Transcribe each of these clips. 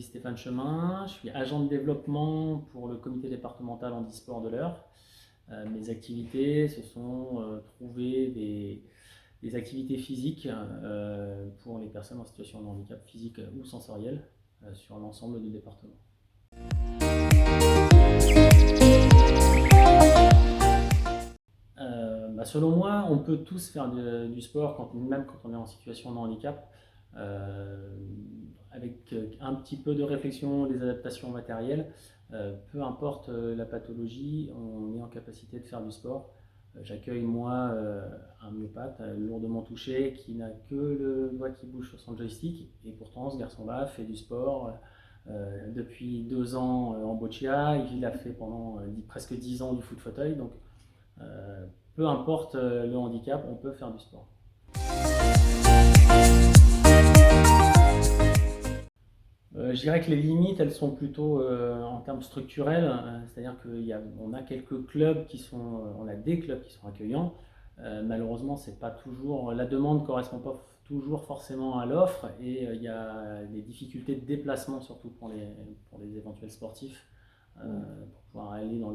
suis Stéphane Chemin, je suis agent de développement pour le comité départemental handisport de l'Eure. Mes activités, ce sont trouver des activités physiques pour les personnes en situation de handicap physique ou sensoriel sur l'ensemble du département. Selon moi, on peut tous faire du sport, même quand on est en situation de handicap, avec un petit peu de réflexion, des adaptations matérielles. Peu importe la pathologie, on est en capacité de faire du sport. J'accueille moi un myopathe lourdement touché qui n'a que le doigt qui bouge sur son joystick, et pourtant ce garçon-là fait du sport depuis 2 ans en boccia. Il a fait pendant presque 10 ans du foot fauteuil, donc peu importe le handicap, on peut faire du sport. Je dirais que les limites, elles sont plutôt en termes structurels, c'est-à-dire qu'on a quelques clubs on a des clubs qui sont accueillants. Malheureusement, c'est pas toujours, la demande ne correspond pas toujours forcément à l'offre, et il y a des difficultés de déplacement, surtout pour les éventuels sportifs, pour pouvoir aller dans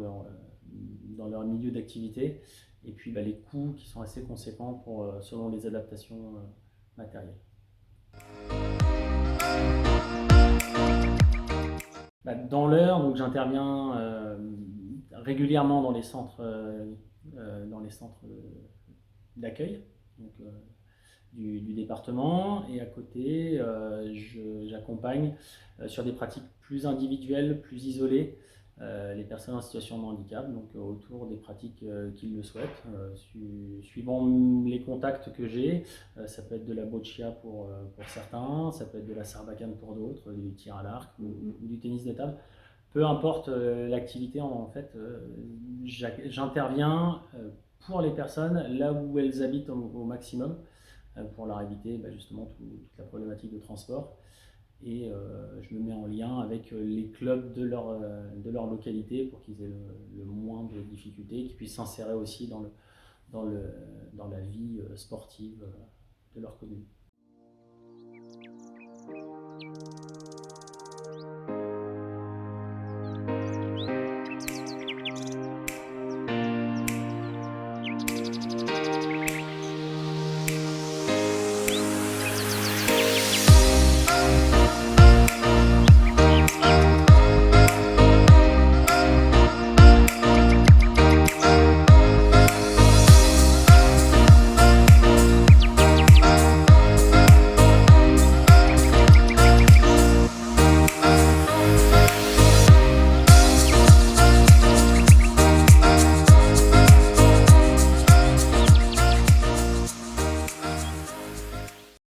leur milieu d'activité. Et puis les coûts qui sont assez conséquents selon les adaptations matérielles. Dans l'Eure, donc j'interviens régulièrement dans les centres d'accueil du département, et à côté, j'accompagne sur des pratiques plus individuelles, plus isolées, les personnes en situation de handicap, donc autour des pratiques qu'ils le souhaitent, suivant les contacts que j'ai. Ça peut être de la boccia pour certains, ça peut être de la sarbacane pour d'autres, du tir à l'arc ou du tennis de table. Peu importe l'activité, en fait, j'interviens pour les personnes là où elles habitent au maximum, pour leur éviter justement toute la problématique de transport. Et je me mets en lien avec les clubs de leur localité pour qu'ils aient le moins de difficultés, qu'ils puissent s'insérer aussi dans la vie sportive de leur commune.